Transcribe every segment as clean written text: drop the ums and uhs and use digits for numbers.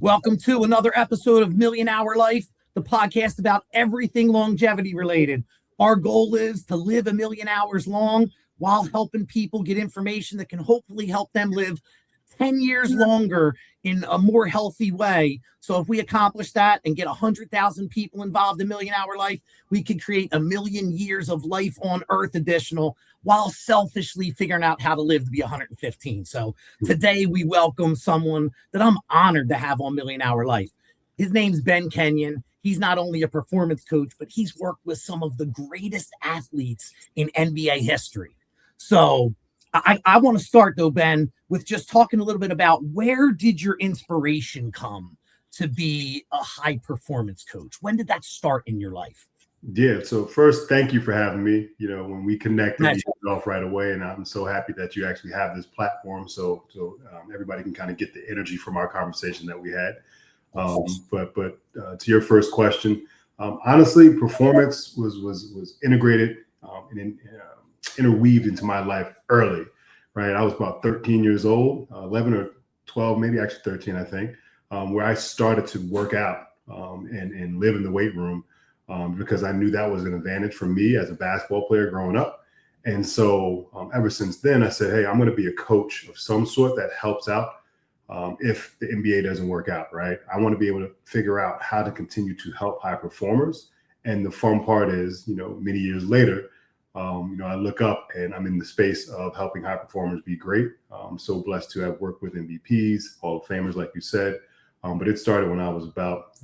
Welcome to another episode of Million Hour Life, the podcast about everything longevity related. Our goal is to live 1,000,000 hours long while helping people get information that can hopefully help them live 10 years longer in a more healthy way. So if we accomplish that and get 100,000 people involved in Million Hour Life, we could create 1,000,000 years of life on Earth additional while selfishly figuring out how to live to be 115. So today we welcome someone that I'm honored to have on Million Hour Life. His name's Kenyon. He's not only a performance coach, but he's worked with some of the greatest athletes in NBA history. So I want to start, though, Ben, with just talking a little bit about where did your inspiration come to be a high-performance coach? When did that start in your life? Yeah, so first, thank you for having me. You know, when we connected, you hit off right away, and I'm so happy that you actually have this platform so everybody can kind of get the energy from our conversation that we had. But to your first question, honestly, performance was integrated and interweaved into my life early, right? I was about 13 years old, 11 or 12, maybe actually 13, I think, where I started to work out and live in the weight room because I knew that was an advantage for me as a basketball player growing up. And so ever since then, I said, hey, I'm going to be a coach of some sort that helps out if the NBA doesn't work out, right? I want to be able to figure out how to continue to help high performers. And the fun part is, many years later, I look up and I'm in the space of helping high performers be great. I'm so blessed to have worked with MVPs, Hall of Famers, like you said. But it started when I was about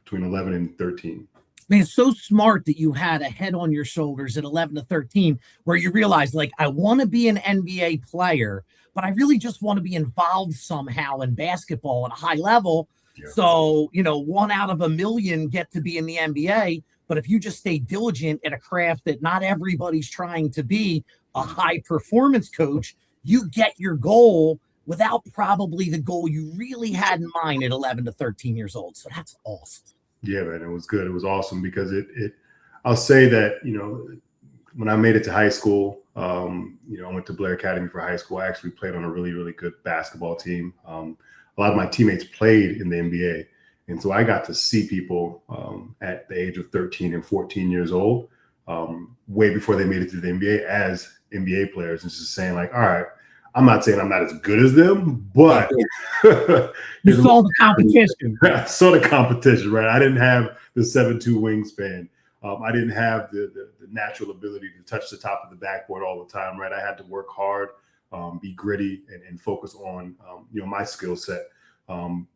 between 11 and 13. Man, it's so smart that you had a head on your shoulders at 11 to 13 where you realized, I want to be an NBA player, but I really just want to be involved somehow in basketball at a high level. Yeah. So, 1 out of 1,000,000 get to be in the NBA. But if you just stay diligent at a craft that not everybody's trying to be a high performance coach, you get your goal without probably the goal you really had in mind at 11 to 13 years old. So that's awesome. Yeah, man, it was good. It was awesome because I'll say that, when I made it to high school, I went to Blair Academy for high school. I actually played on a really, really good basketball team. A lot of my teammates played in the NBA. And so I got to see people at the age of 13 and 14 years old, way before they made it to the NBA as NBA players. And just saying all right, I'm not saying I'm not as good as them, but you saw the competition. I saw the competition, right? I didn't have the 7'2" wingspan. I didn't have the natural ability to touch the top of the backboard all the time, right? I had to work hard, be gritty, and focus on my skill set.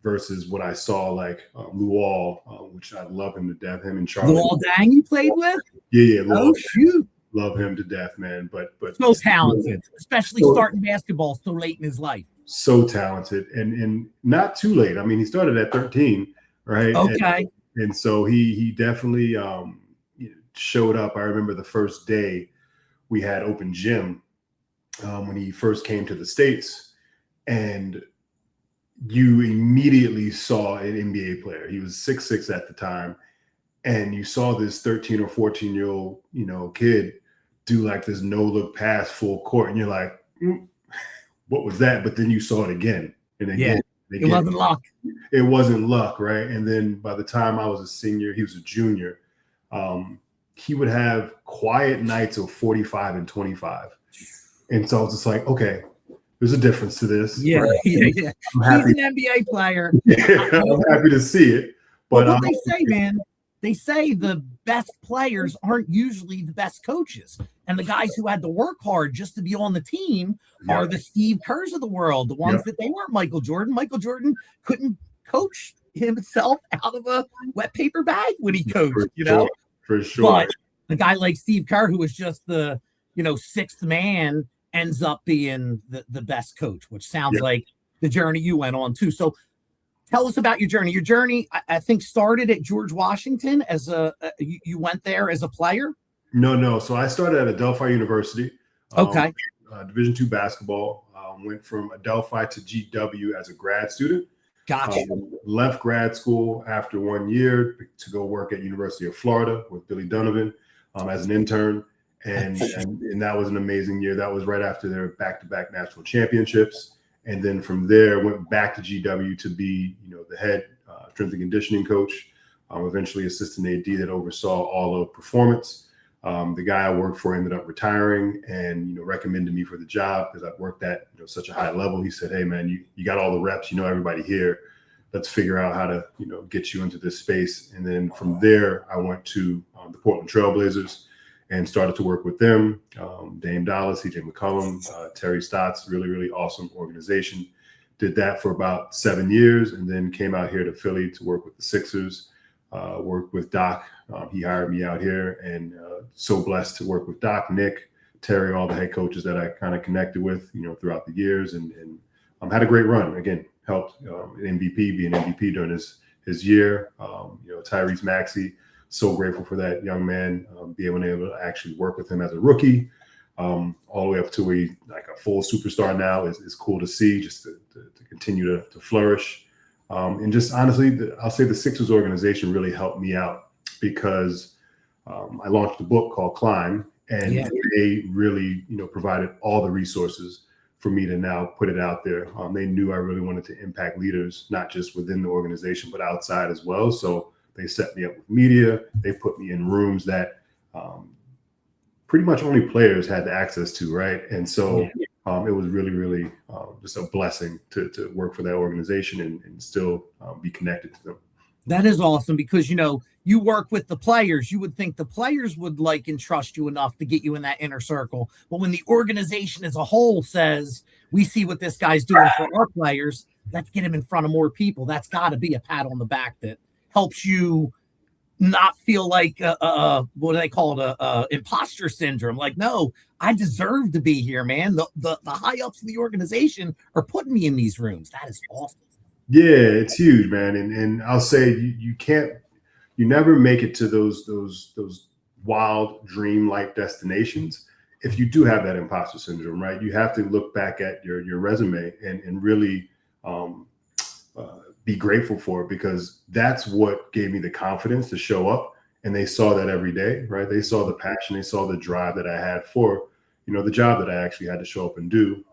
Versus what I saw Luol, which I love him to death. Him and Charlie. Luol Deng you played with? Yeah. Luol, oh shoot, love him to death, man. But so talented, especially starting basketball so late in his life. So talented, and not too late. I mean, he started at 13, right? Okay. And so he definitely showed up. I remember the first day we had open gym when he first came to the States, and you immediately saw an NBA player. He was 6'6" at the time. And you saw this 13 or 14-year-old, kid do this no-look pass full court. And you're like, what was that? But then you saw it again and again. Yeah, it wasn't luck. It wasn't luck, right? And then by the time I was a senior, he was a junior. He would have quiet nights of 45 and 25. And so I was just like, okay, there's a difference to this. Yeah, right? Yeah. He's an NBA player. Yeah, I'm happy to see it. But what they say, man, they say the best players aren't usually the best coaches. And the guys who had to work hard just to be on the team are the Steve Kerrs of the world, the ones that they weren't Michael Jordan. Michael Jordan couldn't coach himself out of a wet paper bag when he coached, For sure. But a guy like Steve Kerr, who was just the, sixth man, ends up being the best coach, which sounds like the journey you went on too. So tell us about your journey. Your journey, I think, started at George Washington as you went there as a player? No. So I started at Adelphi University. Okay. Division II basketball. Went from Adelphi to GW as a grad student. Gotcha. Left grad school after 1 year to go work at University of Florida with Billy Donovan as an intern. And that was an amazing year. That was right after their back-to-back national championships. And then from there, went back to GW to be, the head strength and conditioning coach, eventually assistant AD that oversaw all of performance. The guy I worked for ended up retiring and, recommended me for the job because I've worked at such a high level. He said, hey, man, you got all the reps, everybody here. Let's figure out how to, get you into this space. And then from there, I went to the Portland Trailblazers and started to work with them. Dame Dallas, CJ McCollum, Terry Stotts, really, really awesome organization. Did that for about 7 years and then came out here to Philly to work with the Sixers, worked with Doc. He hired me out here and so blessed to work with Doc, Nick, Terry, all the head coaches that I kind of connected with, throughout the years and had a great run. Again, helped be an MVP during his year. Tyrese Maxey, so grateful for that young man, being able to actually work with him as a rookie, all the way up to where he's like a full superstar now is cool to see, just to continue to flourish. And just honestly, I'll say the Sixers organization really helped me out because I launched a book called Climb, and they really, provided all the resources for me to now put it out there. They knew I really wanted to impact leaders, not just within the organization, but outside as well. So they set me up with media. They put me in rooms that pretty much only players had access to, right? And so it was really, really just a blessing to work for that organization and still be connected to them. That is awesome because, you work with the players. You would think the players would like and trust you enough to get you in that inner circle. But when the organization as a whole says, we see what this guy's doing for our players, let's get him in front of more people. That's got to be a pat on the back that helps you not feel like, what do they call it? Imposter syndrome. Like, no, I deserve to be here, man. The high ups of the organization are putting me in these rooms. That is awesome. Yeah, it's huge, man. And I'll say you never make it to those wild dream-like destinations if you do have that imposter syndrome, right? You have to look back at your resume and really be grateful for it, because that's what gave me the confidence to show up. And they saw that every day, right? They saw the passion, they saw the drive that I had for, the job that I actually had to show up and do,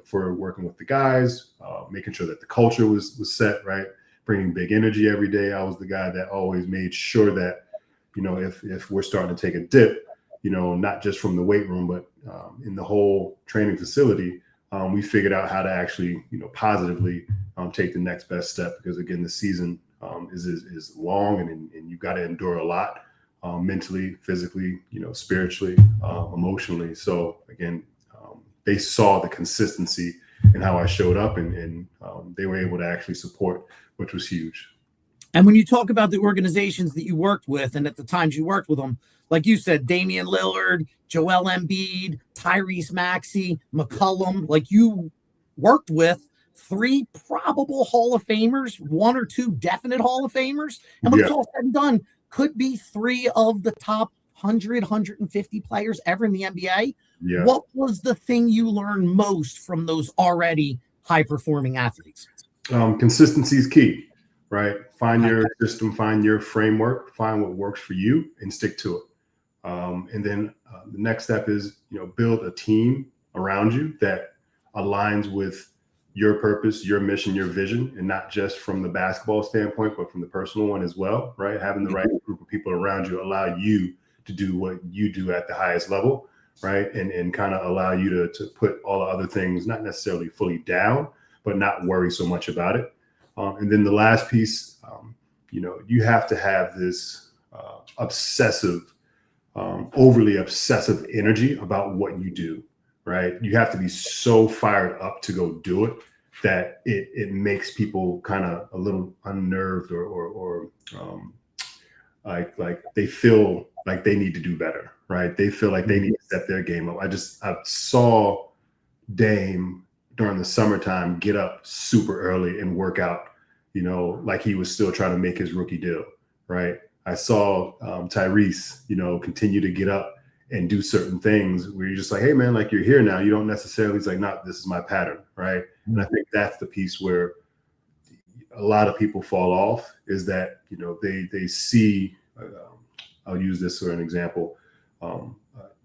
for working with the guys, making sure that the culture was set, right? Bringing big energy every day. I was the guy that always made sure that, if we're starting to take a dip, not just from the weight room, but in the whole training facility, we figured out how to actually, positively take the next best step. Because again, the season is long and you've got to endure a lot, mentally, physically, spiritually, emotionally. So again, they saw the consistency in how I showed up and they were able to actually support, which was huge. And when you talk about the organizations that you worked with and at the times you worked with them, like you said, Damian Lillard, Joel Embiid, Tyrese Maxey, McCollum, like you worked with 3 probable Hall of Famers, 1 or 2 definite Hall of Famers. And when it's all said and done, could be 3 of the top 100, 150 players ever in the NBA. Yeah. What was the thing you learned most from those already high-performing athletes? Consistency is key, right? Find your system, find your framework, find what works for you and stick to it. And then the next step is, build a team around you that aligns with your purpose, your mission, your vision, and not just from the basketball standpoint, but from the personal one as well, right? Having the right group of people around you allow you to do what you do at the highest level, right? And kind of allow you to put all the other things, not necessarily fully down, but not worry so much about it. And then the last piece, you have to have this overly obsessive energy about what you do, right? You have to be so fired up to go do it that it makes people kind of a little unnerved or like they feel like they need to do better, right? They feel like they need to step their game up. I saw Dame during the summertime get up super early and work out, like he was still trying to make his rookie deal, right? I saw Tyrese, continue to get up and do certain things where you're just like, hey, man, like you're here now. You don't necessarily, it's like, no, this is my pattern, right? And I think that's the piece where a lot of people fall off is that, they see, I'll use this for an example.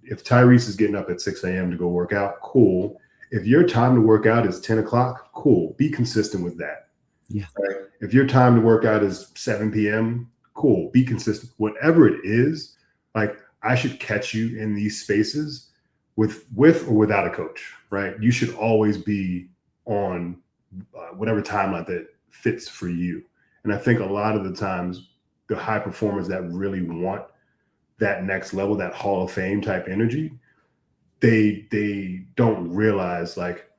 If Tyrese is getting up at 6 a.m. to go work out, cool. if your time to work out is 10 o'clock, cool. Be consistent with that. Yeah. Right? If your time to work out is 7 p.m., cool. Be consistent. Whatever it is, like I should catch you in these spaces with or without a coach, right? You should always be on whatever timeline that fits for you. And I think a lot of the times the high performers that really want that next level, that Hall of Fame type energy, they don't realize like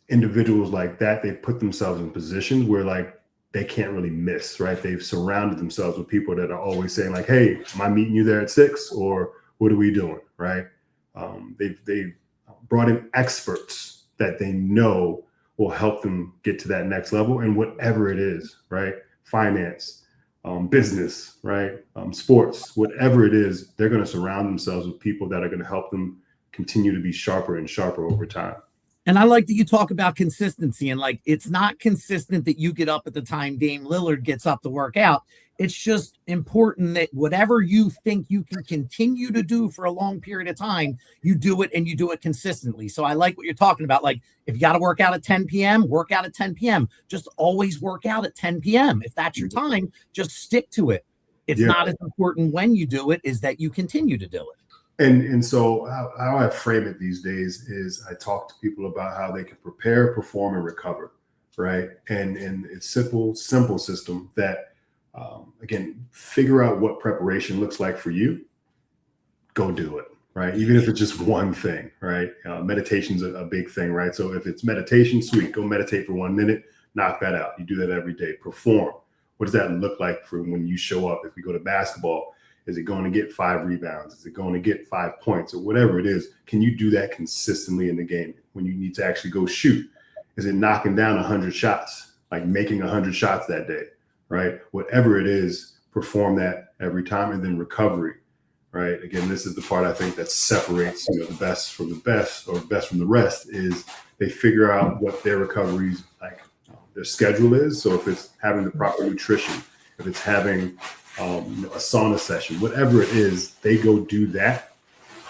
individuals like that, they've put themselves in positions where like they can't really miss, right? They've surrounded themselves with people that are always saying like, hey, am I meeting you there at 6 or what are we doing, right? They've brought in experts that they know will help them get to that next level, and whatever it is, right? Finance, business, right? Sports, whatever it is, they're going to surround themselves with people that are going to help them continue to be sharper and sharper over time. And I like that you talk about consistency, and like, it's not consistent that you get up at the time Dame Lillard gets up to work out. It's just important that whatever you think you can continue to do for a long period of time, you do it, and you do it consistently. So I like what you're talking about. Like, if you got to work out at 10 p.m., work out at 10 p.m. Just always work out at 10 p.m. If that's your time, just stick to it. It's not as important when you do it, is that you continue to do it. And so how I frame it these days is I talk to people about how they can prepare, perform, and recover, right? And it's simple system that, again, figure out what preparation looks like for you. Go do it, right? Even if it's just one thing, right? Meditation's a big thing, right? So if it's meditation, sweet, go meditate for 1 minute, knock that out. You do that every day. Perform. What does that look like for when you show up? If we go to basketball, is it going to get 5 rebounds? Is it going to get 5 points or whatever it is? Can you do that consistently in the game when you need to actually go shoot? Is it knocking down 100 shots, like making 100 shots that day, right? Whatever it is, perform that every time. And then recovery, right? Again, this is the part I think that separates, the best from the best, or best from the rest, is they figure out what their recoveries, like their schedule is. So if it's having the proper nutrition, if it's having a sauna session, whatever it is, they go do that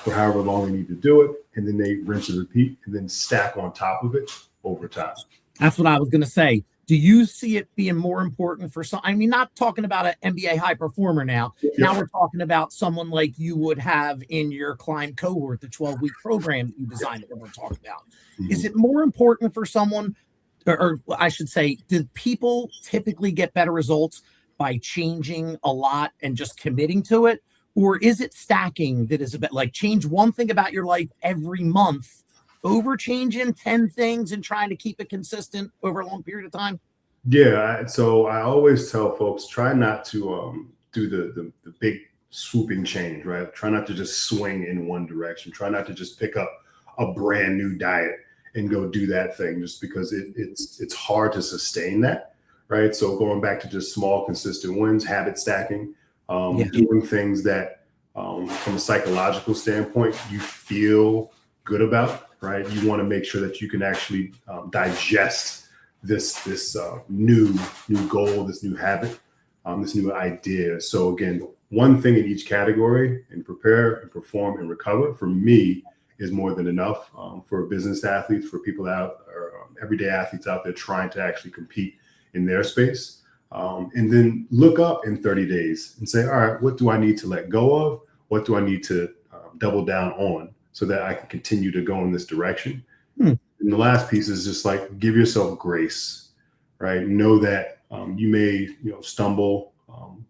for however long they need to do it, and then they rinse and repeat, and then stack on top of it over time. That's what I was going to say. Do you see it being more important for some? I mean, not talking about an NBA high performer now. Yeah. Now we're talking about someone like you would have in your Climb Cohort, the 12-week program that you designed that we're talking about. Mm-hmm. Is it more important for someone, or I should say, do people typically get better results by changing a lot and just committing to it? Or is it stacking that is a bit like change one thing about your life every month over changing 10 things and trying to keep it consistent over a long period of time? Yeah. So I always tell folks, try not to do the big swooping change, right? Try not to just swing in one direction. Try not to just pick up a brand new diet and go do that thing just because it's hard to sustain that. Right. So going back to just small, consistent wins, habit stacking, doing things that from a psychological standpoint, you feel good about. Right. You want to make sure that you can actually digest this new goal, this new habit, this new idea. So, again, one thing in each category, and prepare and perform and recover, for me, is more than enough for business athletes, for people out or everyday athletes out there trying to actually compete in their space, and then look up in 30 days and say, all right, what do I need to let go of? What do I need to double down on so that I can continue to go in this direction? And the last piece is just like, give yourself grace, right? Know that you may, stumble,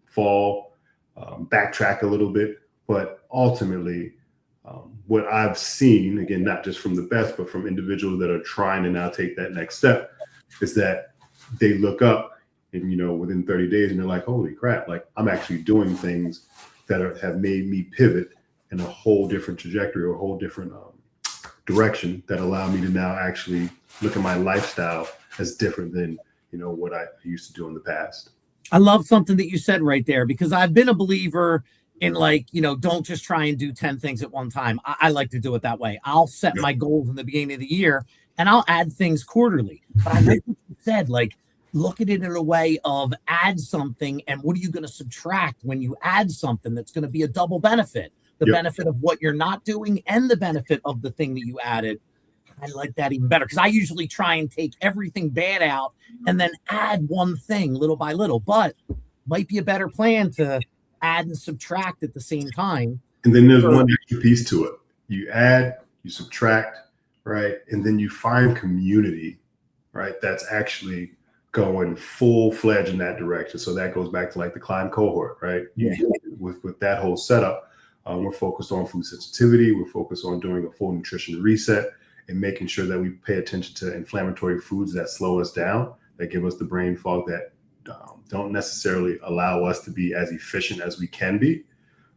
fall, backtrack a little bit, but ultimately what I've seen, again, not just from the best, but from individuals that are trying to now take that next step, is that they look up and, within 30 days, and they're like, holy crap, like I'm actually doing things that have made me pivot in a whole different trajectory or a whole different direction that allow me to now actually look at my lifestyle as different than, what I used to do in the past. I love something that you said right there, because I've been a believer in don't just try and do 10 things at one time. I like to do it that way. I'll set my goals in the beginning of the year and I'll add things quarterly. But I like what you said, look at it in a way of add something, and what are you going to subtract when you add something that's going to be a double benefit? The benefit of what you're not doing and the benefit of the thing that you added. I like that even better, because I usually try and take everything bad out and then add one thing little by little, but might be a better plan to add and subtract at the same time. And then there's one extra piece to it. You add, you subtract, right? And then you find community, right? That's actually going full-fledged in that direction. So that goes back to like the Climb Cohort, right? Yeah. With that whole setup, we're focused on food sensitivity. We're focused on doing a full nutrition reset and making sure that we pay attention to inflammatory foods that slow us down, that give us the brain fog, that don't necessarily allow us to be as efficient as we can be,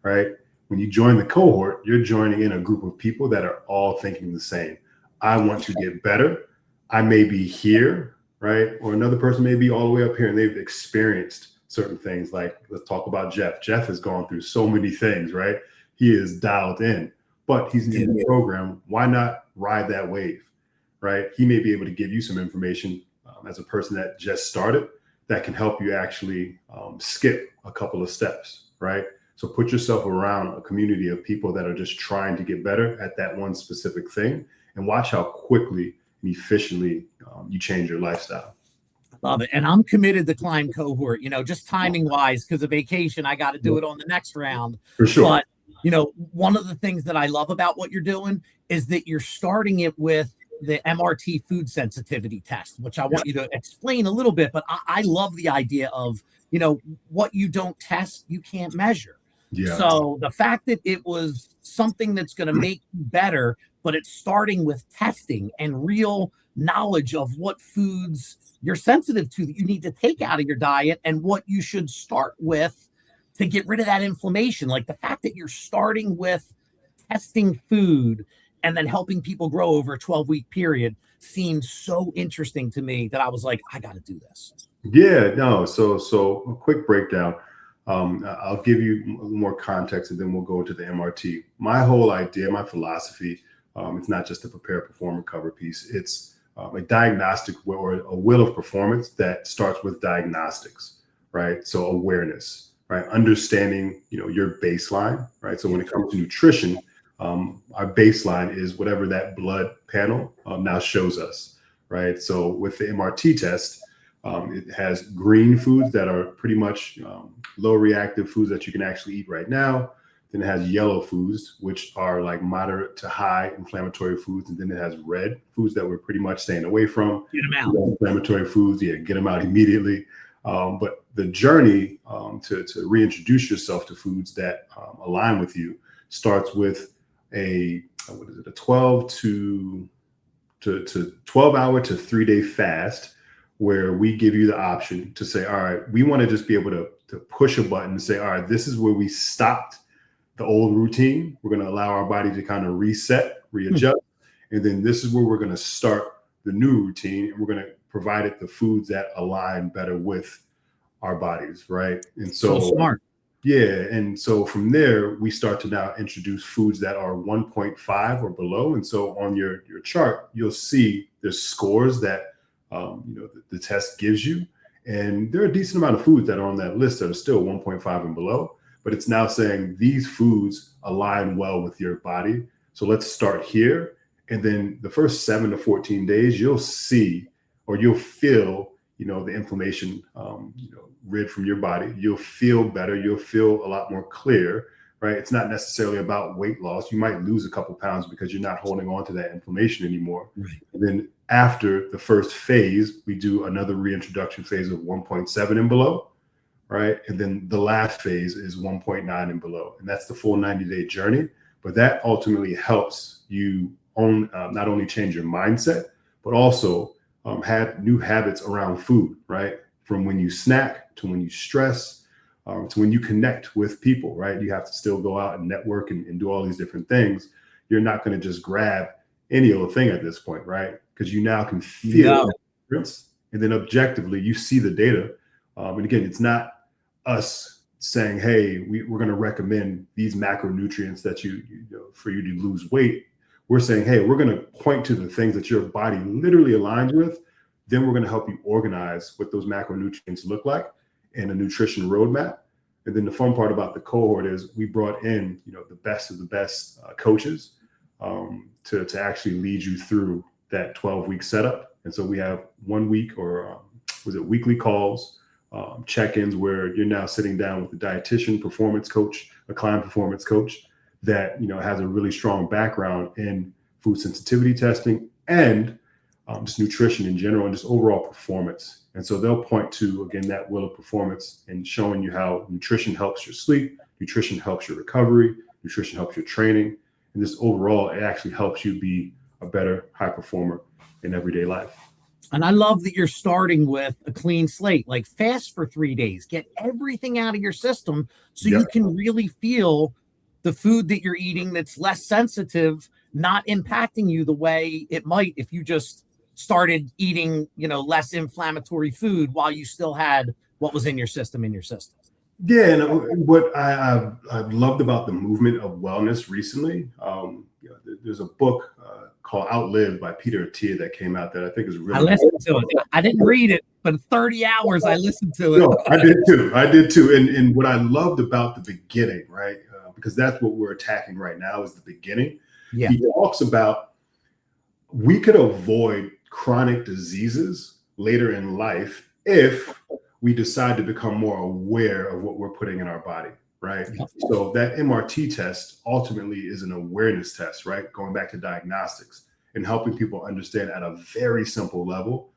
right? When you join the cohort, you're joining in a group of people that are all thinking the same. I want to get better. I may be here, right? Or another person may be all the way up here and they've experienced certain things. Like, let's talk about Jeff. Jeff has gone through so many things, right? He is dialed in, but he's in the program. Why not ride that wave, right? He may be able to give you some information as a person that just started that can help you actually skip a couple of steps, right? So put yourself around a community of people that are just trying to get better at that one specific thing, and watch how quickly and efficiently you change your lifestyle. Love it. And I'm committed to Climb Cohort, just timing wise, because of vacation, I got to do it on the next round. For sure. But, one of the things that I love about what you're doing is that you're starting it with the MRT food sensitivity test, which I want you to explain a little bit. But I love the idea of, what you don't test, you can't measure. Yeah. So the fact that it was something that's going to make you better, but it's starting with testing and real knowledge of what foods you're sensitive to that you need to take out of your diet and what you should start with to get rid of that inflammation. Like the fact that you're starting with testing food and then helping people grow over a 12-week period seemed so interesting to me that I was like, I got to do this. Yeah, no. So a quick breakdown. I'll give you more context and then we'll go into the MRT. My whole idea, my philosophy, it's not just a prepare, perform, recover piece. It's a diagnostic or a wheel of performance that starts with diagnostics, right? So awareness, right? Understanding, your baseline, right? So when it comes to nutrition, our baseline is whatever that blood panel now shows us, right? So with the MRT test, it has green foods that are pretty much low reactive foods that you can actually eat right now. Then it has yellow foods, which are like moderate to high inflammatory foods. And then it has red foods that we're pretty much staying away from. Get them out. Inflammatory foods, get them out immediately. But the journey to reintroduce yourself to foods that align with you starts with a 12 hour to 3 day fast, where we give you the option to say, all right, we want to just be able to push a button and say, all right, this is where we stopped the old routine. We're going to allow our body to kind of reset, readjust. And then this is where we're going to start the new routine. And we're going to provide it the foods that align better with our bodies, right? And so smart. Yeah. And so from there, we start to now introduce foods that are 1.5 or below. And so on your chart, you'll see there's scores that the test gives you. And there are a decent amount of foods that are on that list that are still 1.5 and below, but it's now saying these foods align well with your body. So let's start here. And then the first 7 to 14 days, you'll see, or you'll feel, the inflammation, rid from your body. You'll feel better. You'll feel a lot more clear, right? It's not necessarily about weight loss. You might lose a couple pounds because you're not holding on to that inflammation anymore. Right. And then after the first phase, we do another reintroduction phase of 1.7 and below, right? And then the last phase is 1.9 and below. And that's the full 90-day journey. But that ultimately helps you not only change your mindset, but also have new habits around food, right? From when you snack to when you stress, to when you connect with people, right? You have to still go out and network and do all these different things. You're not going to just grab any old thing at this point, right? Because you now can feel the difference. And then objectively, you see the data. And again, it's not us saying, hey, we're going to recommend these macronutrients that for you to lose weight. We're saying, hey, we're going to point to the things that your body literally aligns with. Then we're going to help you organize what those macronutrients look like in a nutrition roadmap. And then the fun part about the cohort is we brought in, the best of the best coaches to actually lead you through that 12-week setup. And so we have 1 week or weekly calls, check-ins where you're now sitting down with a dietitian, performance coach, a Climb performance coach that, has a really strong background in food sensitivity testing and just nutrition in general and just overall performance. And so they'll point to, again, that wheel of performance and showing you how nutrition helps your sleep, nutrition helps your recovery, nutrition helps your training. And just overall, it actually helps you be a better high performer in everyday life. And I love that you're starting with a clean slate, like fast for 3 days, get everything out of your system so you can really feel the food that you're eating that's less sensitive, not impacting you the way it might if you just started eating, less inflammatory food while you still had what was in your system. Yeah, and what I've loved about the movement of wellness recently, there's a book called Outlive by Peter Attia that came out that I think is really. I listened to it. I didn't read it, but 30 hours I listened to it. No, I did too. And what I loved about the beginning, right, because that's what we're attacking right now is the beginning. Yeah. He talks about we could avoid chronic diseases later in life if we decide to become more aware of what we're putting in our body, right? So that MRT test ultimately is an awareness test, right? Going back to diagnostics and helping people understand at a very simple level,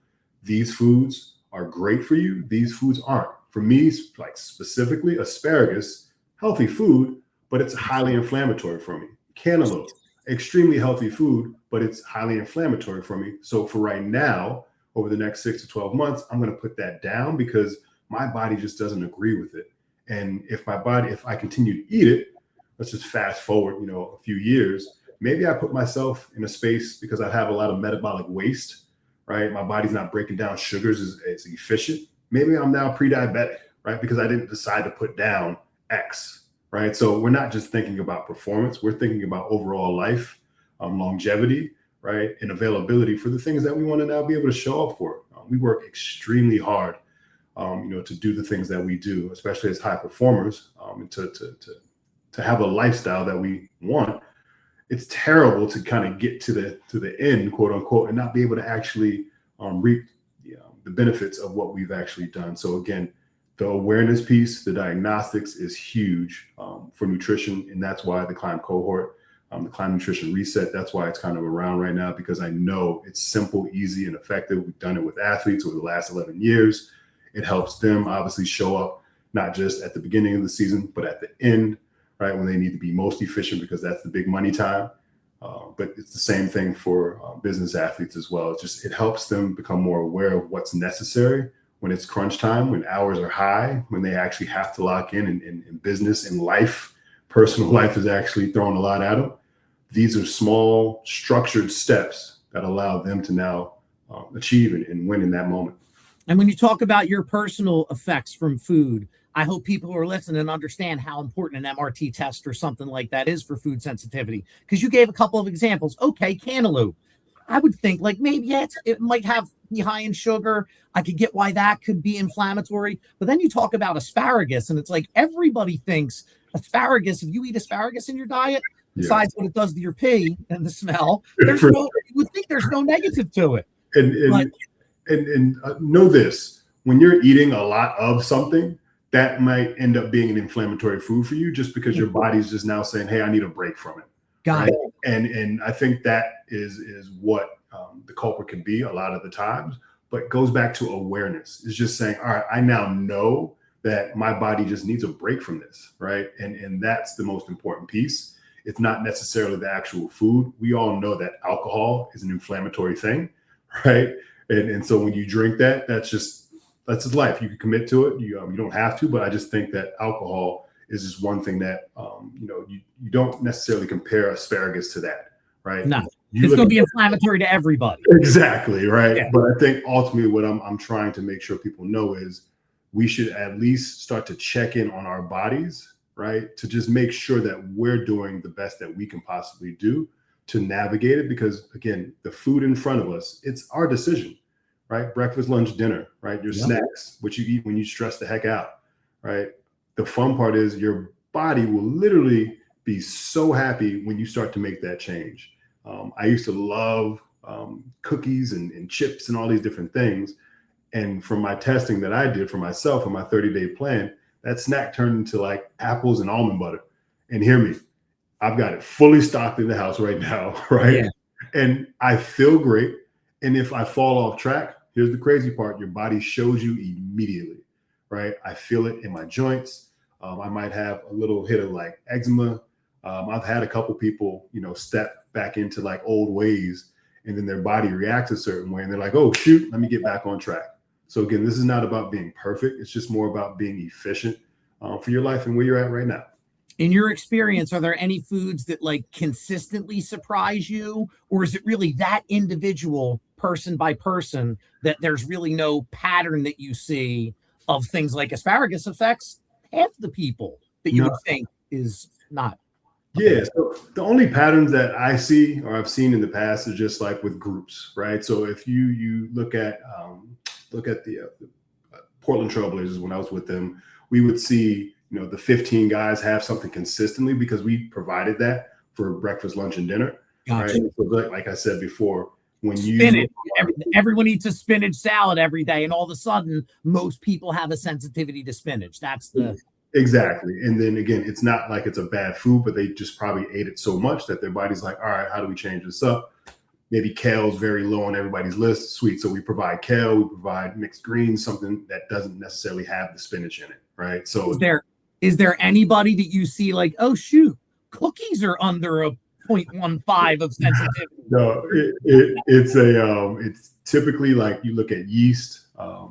these foods are great for you, these foods aren't. For me, like specifically asparagus, healthy food, but it's highly inflammatory for me. Cantaloupe, extremely healthy food, but it's highly inflammatory for me. So for right now, over the next 6 to 12 months, I'm going to put that down because my body just doesn't agree with it. And if I continue to eat it, let's just fast forward, a few years, maybe I put myself in a space because I have a lot of metabolic waste, right? My body's not breaking down sugars as efficient. Maybe I'm now pre-diabetic, right? Because I didn't decide to put down X, right? So we're not just thinking about performance, we're thinking about overall life, longevity, right? And availability for the things that we want to now be able to show up for. We work extremely hard, to do the things that we do, especially as high performers, and to have a lifestyle that we want. It's terrible to kind of get to the end, quote unquote, and not be able to actually reap the benefits of what we've actually done. So again, the awareness piece, the diagnostics is huge for nutrition, and that's why the Climb Cohort, the Climb Nutrition Reset, that's why it's kind of around right now, because I know it's simple, easy, and effective. We've done it with athletes over the last 11 years. It helps them obviously show up not just at the beginning of the season, but at the end, right, when they need to be most efficient because that's the big money time. But it's the same thing for business athletes as well. It helps them become more aware of what's necessary when it's crunch time, when hours are high, when they actually have to lock in business and life. Personal life is actually throwing a lot at them. These are small, structured steps that allow them to now achieve and win in that moment. And when you talk about your personal effects from food, I hope people who are listening and understand how important an MRT test or something like that is for food sensitivity. Because you gave a couple of examples. Okay, cantaloupe. I would think like maybe it might be high in sugar. I could get why that could be inflammatory. But then you talk about asparagus, and it's like everybody thinks asparagus, if you eat asparagus in your diet, besides what it does to your pee and the smell, you would think there's no negative to it. And know this, when you're eating a lot of something, that might end up being an inflammatory food for you just because your body's just now saying, hey, I need a break from it. Got it. And I think that is what the culprit can be a lot of the times, but goes back to awareness. It's just saying, all right, I now know that my body just needs a break from this, right? And that's the most important piece. It's not necessarily the actual food. We all know that alcohol is an inflammatory thing, right? And so when you drink that's just life. You can commit to it. You don't have to, but I just think that alcohol is just one thing that you don't necessarily compare asparagus to that, right? No, it's going to be inflammatory to everybody. Exactly, right. Yeah. But I think ultimately what I'm trying to make sure people know is we should at least start to check in on our bodies, right? To just make sure that we're doing the best that we can possibly do to navigate it, because again, the food in front of us, it's our decision, right? Breakfast, lunch, dinner, right? Your snacks, what you eat when you stress the heck out, right? The fun part is your body will literally be so happy when you start to make that change. I used to love cookies and chips and all these different things. And from my testing that I did for myself on my 30-day plan, that snack turned into like apples and almond butter. And hear me, I've got it fully stocked in the house right now, right? Yeah. And I feel great. And if I fall off track, here's the crazy part. Your body shows you immediately, right? I feel it in my joints. I might have a little hit of like eczema. I've had a couple people, step back into like old ways, and then their body reacts a certain way. And they're like, oh, shoot, let me get back on track. So again, this is not about being perfect. It's just more about being efficient for your life and where you're at right now. In your experience, are there any foods that like consistently surprise you, or is it really that individual person by person that there's really no pattern that you see of things like asparagus affects half the people that you would think is not? Yeah. So the only patterns that I see or I've seen in the past is just like with groups, right? So if you look at the Portland Trailblazers, when I was with them, we would see, the 15 guys have something consistently because we provided that for breakfast, lunch, and dinner. Gotcha. Right? So like I said before, when spinach, everyone eats a spinach salad every day, and all of a sudden, most people have a sensitivity to spinach. That's the exactly. And then again, it's not like it's a bad food, but they just probably ate it so much that their body's like, all right, how do we change this up? Maybe kale's very low on everybody's list, sweet. So we provide kale, we provide mixed greens, something that doesn't necessarily have the spinach in it, right? So is there anybody that you see like, oh shoot, cookies are under a 0.15 of sensitivity? No, it's typically like you look at yeast,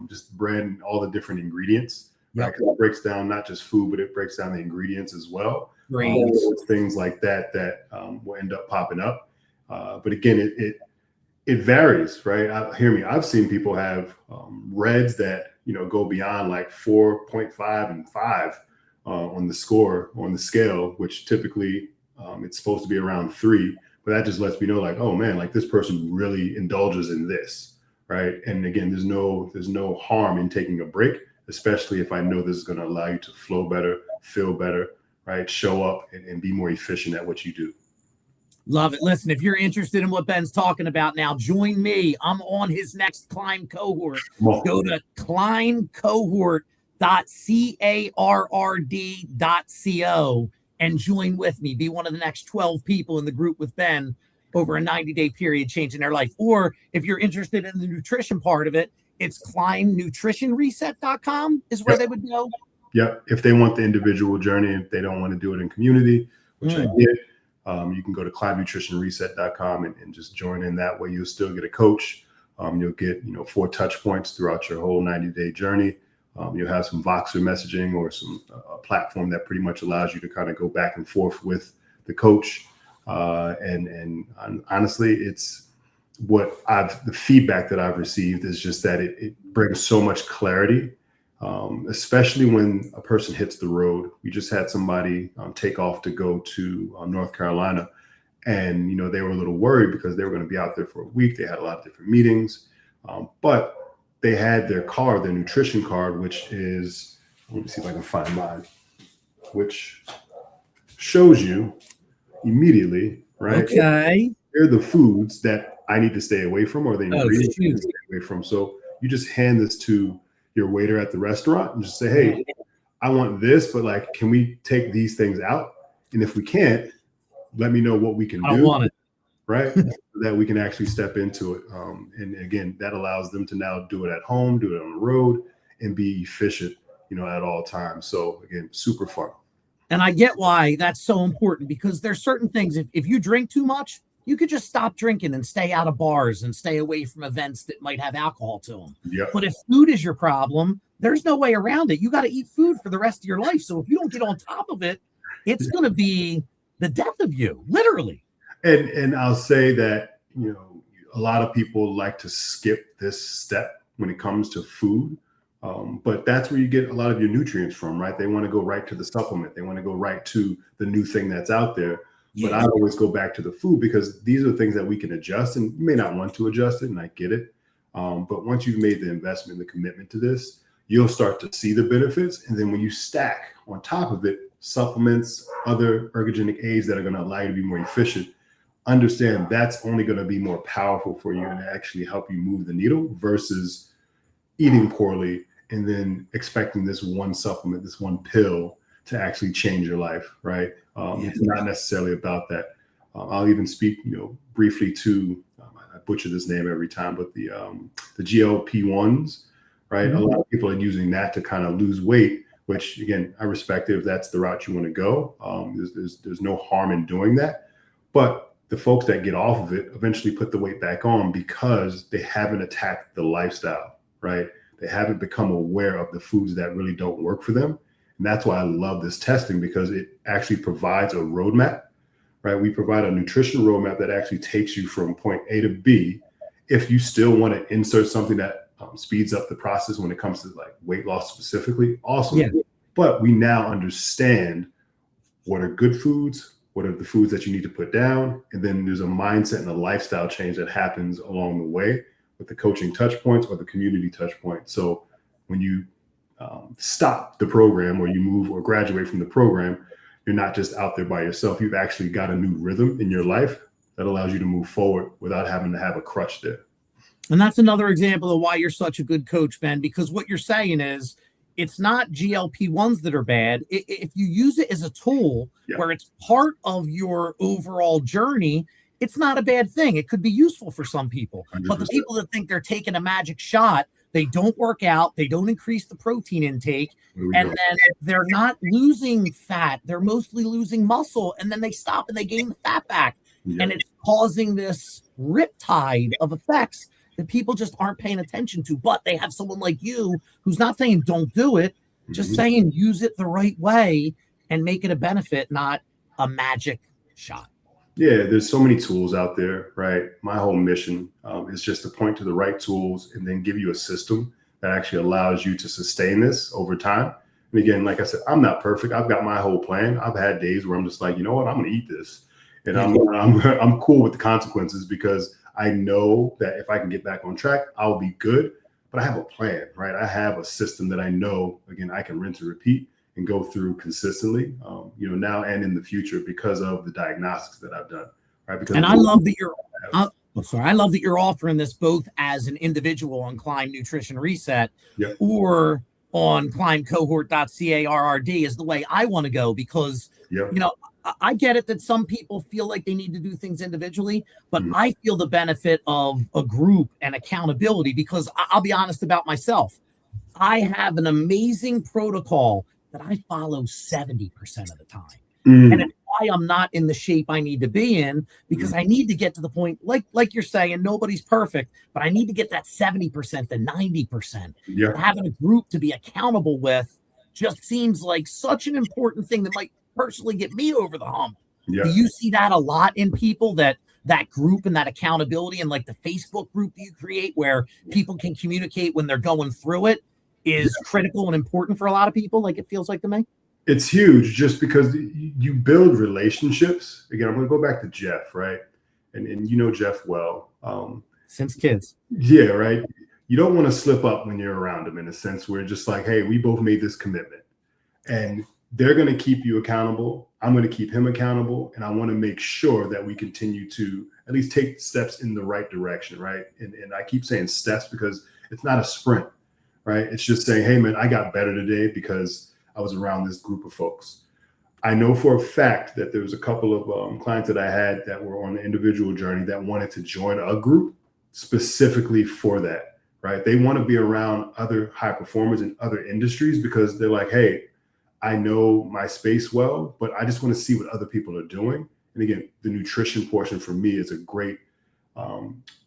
just bread and all the different ingredients. Right? 'Cause it breaks down not just food, but it breaks down the ingredients as well. Things like that will end up popping up. But again, it varies, right? Hear me. I've seen people have reds that go beyond like 4.5 and 5 on the scale, which typically it's supposed to be around 3. But that just lets me know, like, oh man, like this person really indulges in this, right? And again, there's no harm in taking a break, especially if I know this is going to allow you to flow better, feel better, right? Show up and be more efficient at what you do. Love it. Listen, if you're interested in what Ben's talking about now, join me. I'm on his next Climb Cohort. Go to climbcohort.carrd.co and join with me. Be one of the next 12 people in the group with Ben over a 90-day period, changing their life. Or if you're interested in the nutrition part of it, it's climbnutritionreset.com is where they would go. Yep. If they want the individual journey, if they don't want to do it in community, which I did. You can go to climbnutritionreset.com and just join in that way. You'll still get a coach. You'll get 4 touch points throughout your whole 90-day journey. You'll have some Voxer messaging or some platform that pretty much allows you to kind of go back and forth with the coach. And honestly, it's the feedback that I've received is just that it brings so much clarity. Especially when a person hits the road. We just had somebody take off to go to North Carolina, and they were a little worried because they were going to be out there for a week. They had a lot of different meetings, but they had their nutrition card, which is, let me see if I can find mine, which shows you immediately, right? Okay. Here are the foods that I need to stay away from, or the ingredients I need to stay away from. So you just hand this to your waiter at the restaurant and just say, hey, I want this, but like, can we take these things out? And if we can't, let me know what we can do. I want it. Right? So that we can actually step into it. And again, that allows them to now do it at home, do it on the road, and be efficient, at all times. So again, super fun. And I get why that's so important, because there's certain things, if you drink too much, you could just stop drinking and stay out of bars and stay away from events that might have alcohol to them. Yep. But if food is your problem, there's no way around it. You got to eat food for the rest of your life. So if you don't get on top of it, it's going to be the death of you, literally. And I'll say that, a lot of people like to skip this step when it comes to food. But that's where you get a lot of your nutrients from, right? They want to go right to the supplement. They want to go right to the new thing that's out there. But I always go back to the food, because these are things that we can adjust, and you may not want to adjust it, and I get it. But once you've made the investment, the commitment to this, you'll start to see the benefits. And then when you stack on top of it, supplements, other ergogenic aids that are going to allow you to be more efficient, understand that's only going to be more powerful for you and actually help you move the needle versus eating poorly and then expecting this one supplement, this one pill to actually change your life, right? It's not necessarily about that. I'll even speak, briefly to, I butcher this name every time, but the GLP-1s, right? A lot of people are using that to kind of lose weight, which again, I respect it if that's the route you want to go. There's no harm in doing that. But the folks that get off of it eventually put the weight back on because they haven't attacked the lifestyle, right? They haven't become aware of the foods that really don't work for them. And that's why I love this testing, because it actually provides a roadmap, right? We provide a nutrition roadmap that actually takes you from point A to B. If you still want to insert something that speeds up the process when it comes to like weight loss specifically, awesome. Yeah. But we now understand what are good foods, what are the foods that you need to put down. And then there's a mindset and a lifestyle change that happens along the way with the coaching touch points or the community touch points. So when you stop the program or you move or graduate from the program, you're not just out there by yourself. You've actually got a new rhythm in your life that allows you to move forward without having to have a crutch there. And that's another example of why you're such a good coach, Ben, because what you're saying is it's not GLP-1s that are bad. If you use it as a tool where it's part of your overall journey, it's not a bad thing. It could be useful for some people. 100%. But the people that think they're taking a magic shot, they don't work out, they don't increase the protein intake, and then they're not losing fat. They're mostly losing muscle, and then they stop and they gain the fat back. And it's causing this riptide of effects that people just aren't paying attention to. But they have someone like you who's not saying don't do it, just saying use it the right way and make it a benefit, not a magic shot. Yeah, there's so many tools out there, right? My whole mission is just to point to the right tools and then give you a system that actually allows you to sustain this over time. And again, like I said, I'm not perfect. I've got my whole plan. I've had days where I'm just like, you know what, I'm going to eat this. And I'm cool with the consequences because I know that if I can get back on track, I'll be good. But I have a plan, right? I have a system that I know, again, I can rinse and repeat and go through consistently, now and in the future because of the diagnostics that I've done, right? Because I love that I love that you're offering this both as an individual on Climb Nutrition Reset or on climbcohort.carrd is the way I want to go because, I get it that some people feel like they need to do things individually, but I feel the benefit of a group and accountability because I'll be honest about myself. I have an amazing protocol that I follow 70% of the time. And it's why I'm not in the shape I need to be in, because I need to get to the point, like you're saying, nobody's perfect, but I need to get that 70% to 90%. And having a group to be accountable with just seems like such an important thing that might personally get me over the hump. Do you see that a lot in people, that group and that accountability, and like the Facebook group that you create where people can communicate when they're going through it is critical and important for a lot of people, like it feels like to me? It's huge just because you build relationships. Again, I'm going to go back to Jeff, right? And you know Jeff well. Since kids. Yeah, right? You don't want to slip up when you're around him in a sense where just like, hey, we both made this commitment. And they're going to keep you accountable. I'm going to keep him accountable. And I want to make sure that we continue to at least take steps in the right direction, right? And I keep saying steps because it's not a sprint, right? It's just saying, hey, man, I got better today because I was around this group of folks. I know for a fact that there was a couple of clients that I had that were on the individual journey that wanted to join a group specifically for that, right? They want to be around other high performers in other industries because they're like, hey, I know my space well, but I just want to see what other people are doing. And again, the nutrition portion for me is a great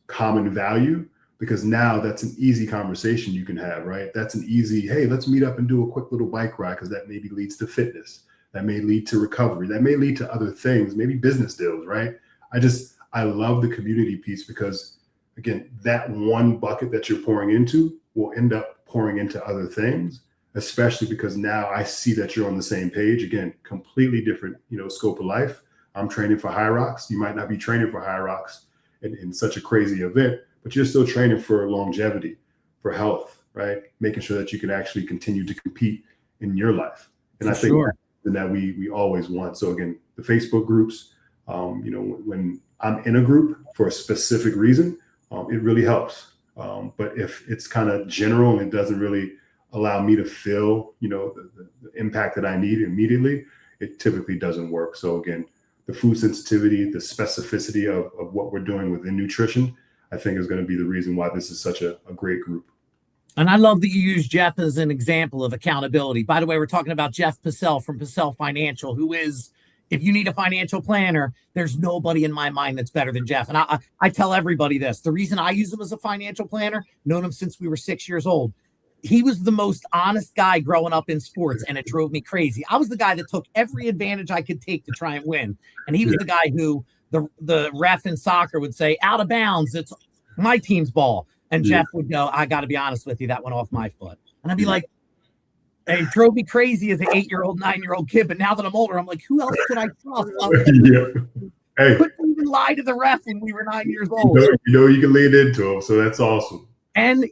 common value because now that's an easy conversation you can have, right? That's an easy, hey, let's meet up and do a quick little bike ride because that maybe leads to fitness. That may lead to recovery. That may lead to other things, maybe business deals, right? I love the community piece because, again, that one bucket that you're pouring into will end up pouring into other things, especially because now I see that you're on the same page. Again, completely different, scope of life. I'm training for high rocks. You might not be training for high rocks in such a crazy event, but you're still training for longevity, for health, right? Making sure that you can actually continue to compete in your life. And I think that we always want. So again, the Facebook groups, When I'm in a group for a specific reason, it really helps. But if it's kind of general and it doesn't really allow me to feel, the impact that I need immediately, it typically doesn't work. So again, the food sensitivity, the specificity of what we're doing within nutrition, I think is going to be the reason why this is such a great group. And I love that you use Jeff as an example of accountability. By the way, we're talking about Jeff Pacell from Pacell Financial, who is, if you need a financial planner, there's nobody in my mind that's better than Jeff. And I tell everybody this. The reason I use him as a financial planner, known him since we were 6 years old. He was the most honest guy growing up in sports, and it drove me crazy. I was the guy that took every advantage I could take to try and win. And he was the guy who the ref in soccer would say, out of bounds, it's my team's ball. And Jeff would go, I got to be honest with you, that went off my foot. And I'd be like, hey, it drove me crazy as an 8-year-old, 9-year-old kid. But now that I'm older, I'm like, who else could I trust? Hey, couldn't even lie to the ref when we were 9 years old. You can lean into him. So that's awesome. And,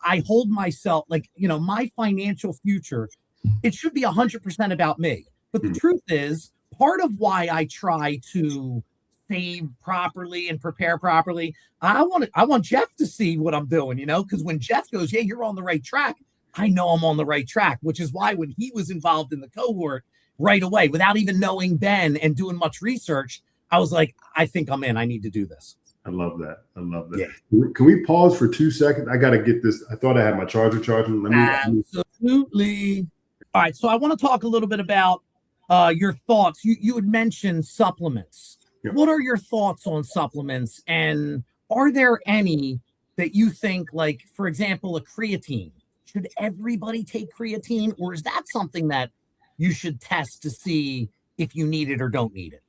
I hold myself like, my financial future, it should be 100% about me. But the truth is, part of why I try to save properly and prepare properly, I want Jeff to see what I'm doing, because when Jeff goes, yeah, you're on the right track, I know I'm on the right track, which is why when he was involved in the cohort right away, without even knowing Ben and doing much research, I was like, I think I'm in. I need to do this. I love that. Yeah. Can we pause for 2 seconds? I got to get this. I thought I had my charger charging. Absolutely. All right. So I want to talk a little bit about your thoughts. You had mentioned supplements. Yep. What are your thoughts on supplements? And are there any that you think, like, for example, a creatine? Should everybody take creatine? Or is that something that you should test to see if you need it or don't need it?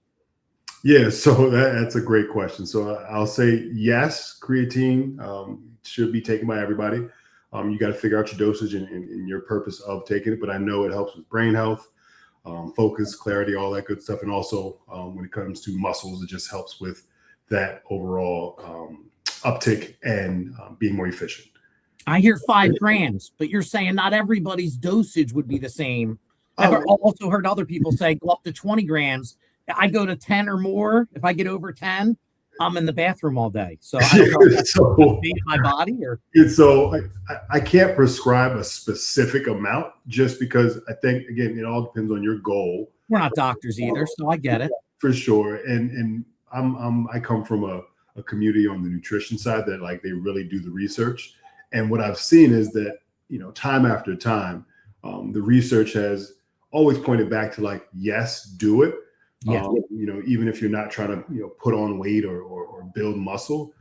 Yeah, so that's a great question. So I'll say yes, creatine should be taken by everybody. You got to figure out your dosage and your purpose of taking it. But I know it helps with brain health, focus, clarity, all that good stuff. And also when it comes to muscles, it just helps with that overall uptick and being more efficient. I hear 5 grams, but you're saying not everybody's dosage would be the same. I've also heard other people say go up to 20 grams. I go to 10 or more. If I get over 10, I'm in the bathroom all day. So I don't know if that's my body or. So I can't prescribe a specific amount just because I think, again, it all depends on your goal. We're not doctors either, so I get it. For sure. And I come from a community on the nutrition side that like they really do the research. And what I've seen is that, time after time, the research has always pointed back to like, yes, do it. Yeah. Even if you're not trying to, put on weight or build muscle,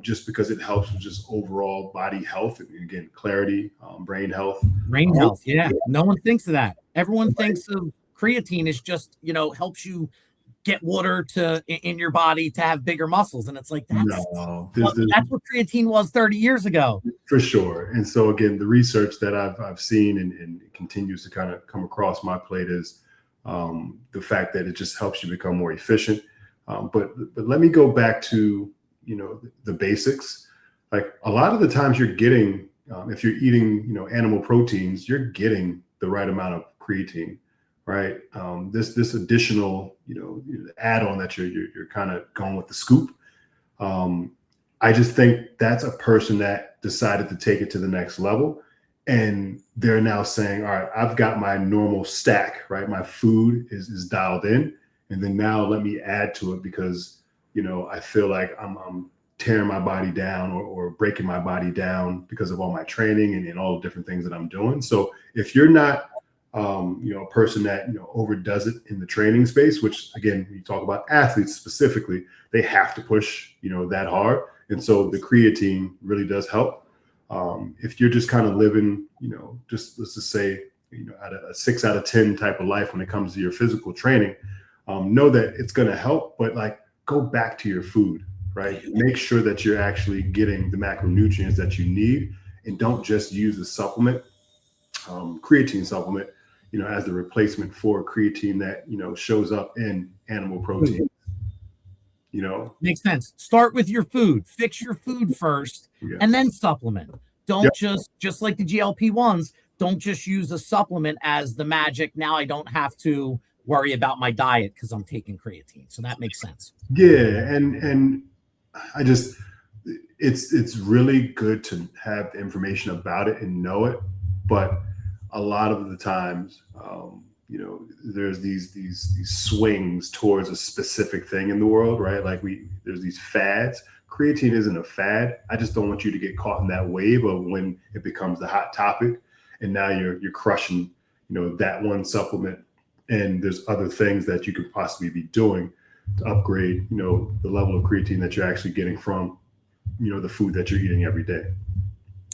just because it helps with just overall body health and again, clarity, brain health. Brain health. Yeah. No one thinks of that. Everyone thinks of creatine as just, helps you get water in your body to have bigger muscles. And it's like, that's what creatine was 30 years ago. For sure. And so again, the research that I've seen and continues to kind of come across my plate is, the fact that it just helps you become more efficient. But let me go back to, the basics. Like a lot of the times you're getting, if you're eating, animal proteins, you're getting the right amount of creatine, right? This additional, add-on that you're kind of going with the scoop. I just think that's a person that decided to take it to the next level. And they're now saying, all right, I've got my normal stack, right? My food is dialed in. And then now let me add to it because, I feel like I'm tearing my body down or breaking my body down because of all my training and all the different things that I'm doing. So if you're not, a person that, overdoes it in the training space, which again, when you talk about athletes specifically, they have to push, that hard. And so the creatine really does help. If you're just kind of living, just let's just say, at a 6 out of 10 type of life when it comes to your physical training, know that it's going to help, but like go back to your food, right? Make sure that you're actually getting the macronutrients that you need and don't just use a supplement, creatine supplement, as the replacement for creatine that, shows up in animal protein. Makes sense. Start with your food, fix your food first, and then supplement. Don't just like the GLP-1s, don't just use a supplement as the magic. Now I don't have to worry about my diet because I'm taking creatine. So that makes sense. Yeah, and I just it's really good to have the information about it and know it, but a lot of the times, there's these swings towards a specific thing in the world, right? Like there's these fads. Creatine isn't a fad. I just don't want you to get caught in that wave of when it becomes the hot topic, and now you're crushing, that one supplement, and there's other things that you could possibly be doing to upgrade, the level of creatine that you're actually getting from, the food that you're eating every day.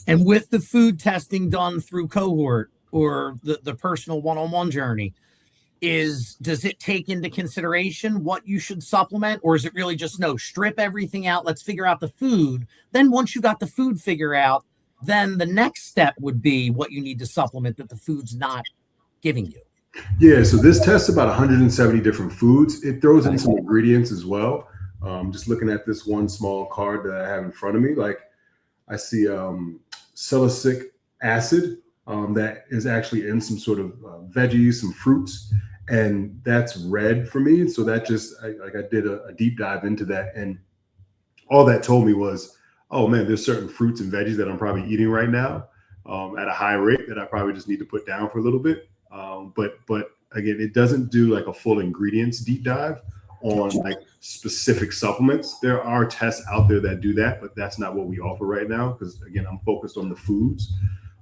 And with the food testing done through Cohort or the personal one-on-one journey, does it take into consideration what you should supplement, or is it really just no, strip everything out, let's figure out the food? Then once you got the food figured out, then the next step would be what you need to supplement that the food's not giving you. Yeah, so this tests about 170 different foods. It throws in some ingredients as well. Just looking at this one small card that I have in front of me, like I see salicylic acid that is actually in some sort of veggies, some fruits, and that's red for me. So that just I did a deep dive into that, and all that told me was, oh man, there's certain fruits and veggies that I'm probably eating right now at a high rate that I probably just need to put down for a little bit. But again, it doesn't do like a full ingredients deep dive on like specific supplements. There are tests out there that do that, but that's not what we offer right now, because again, I'm focused on the foods.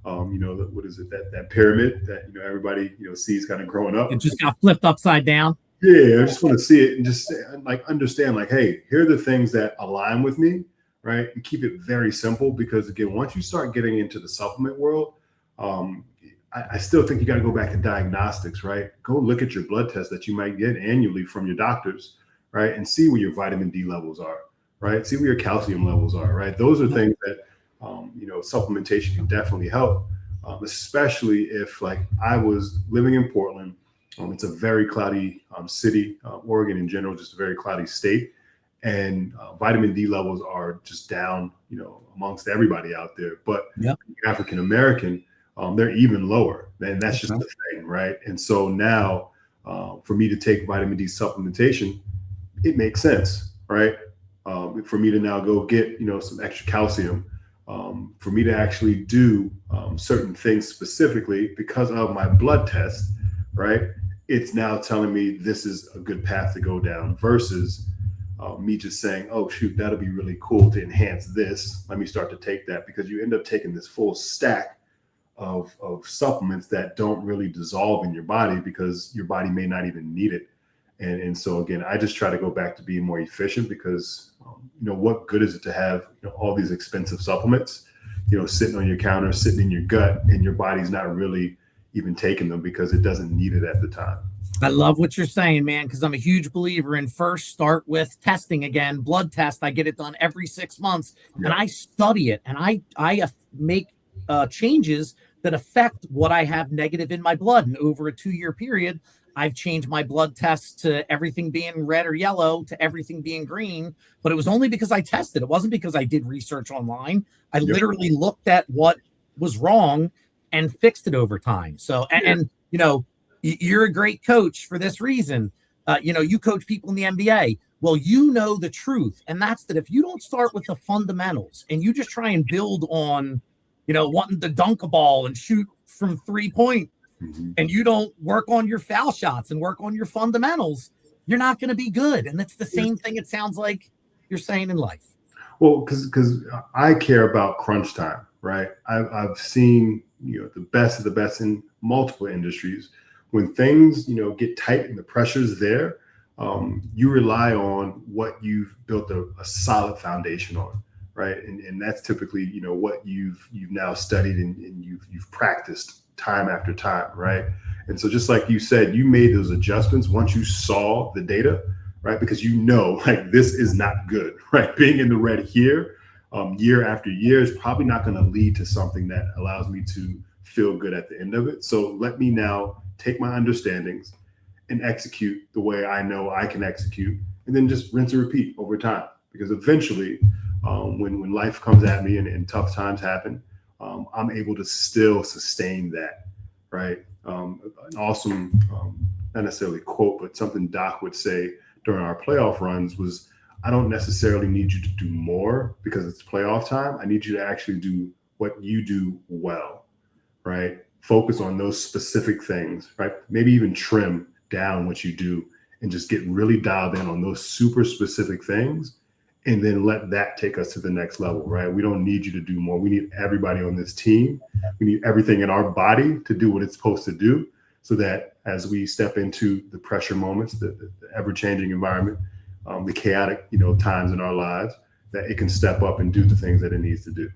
What is it, that pyramid that everybody sees kind of growing up. It just got flipped upside down. Yeah, I just want to see it and just like understand, like, hey, here are the things that align with me, right? And keep it very simple, because again, once you start getting into the supplement world, I still think you got to go back to diagnostics, right? Go look at your blood test that you might get annually from your doctors, right? And see where your vitamin D levels are, right? See where your calcium levels are, right? Those are things that, supplementation can definitely help, especially if, like, I was living in Portland. It's a very cloudy city. Oregon in general, just a very cloudy state. And vitamin D levels are just down, amongst everybody out there. But African-American, they're even lower. And that's just the thing, right? And so now for me to take vitamin D supplementation, it makes sense, right? For me to now go get, some extra calcium, for me to actually do certain things specifically because of my blood test, right? It's now telling me this is a good path to go down versus me just saying, oh, shoot, that'll be really cool to enhance this. Let me start to take that, because you end up taking this full stack of supplements that don't really dissolve in your body because your body may not even need it. And so, again, I just try to go back to being more efficient, because, what good is it to have all these expensive supplements, sitting on your counter, sitting in your gut, and your body's not really even taking them because it doesn't need it at the time. I love what you're saying, man, because I'm a huge believer in first start with testing again, blood test. I get it done every 6 months, and I study it, and I make changes that affect what I have negative in my blood. And over a 2-year period, I've changed my blood tests to everything being red or yellow to everything being green. But it was only because I tested. It wasn't because I did research online. I literally looked at what was wrong and fixed it over time. So, and you're a great coach for this reason. You coach people in the NBA. Well, the truth. And that's that if you don't start with the fundamentals and you just try and build on, wanting to dunk a ball and shoot from 3-point, and you don't work on your foul shots and work on your fundamentals, you're not going to be good. And that's the same thing it sounds like you're saying in life. Well, because I care about crunch time, right? I've seen, the best of the best in multiple industries. When things, get tight and the pressure's there, you rely on what you've built a solid foundation on, right? And that's typically, what you've now studied and you've practiced time after time, right? And so just like you said, you made those adjustments once you saw the data, right? Because like, this is not good, right? Being in the red here, year after year, is probably not going to lead to something that allows me to feel good at the end of it. So let me now take my understandings and execute the way I know I can execute, and then just rinse and repeat over time. Because eventually, when life comes at me and tough times happen, I'm able to still sustain that, right? An awesome not necessarily quote, but something Doc would say during our playoff runs was, I don't necessarily need you to do more because it's playoff time. I need you to actually do what you do well, right? Focus on those specific things, right? Maybe even trim down what you do and just get really dialed in on those super specific things, and then let that take us to the next level, right? We don't need you to do more. We need everybody on this team. We need everything in our body to do what it's supposed to do, so that as we step into the pressure moments, the ever-changing environment, the chaotic, times in our lives, that it can step up and do the things that it needs to do.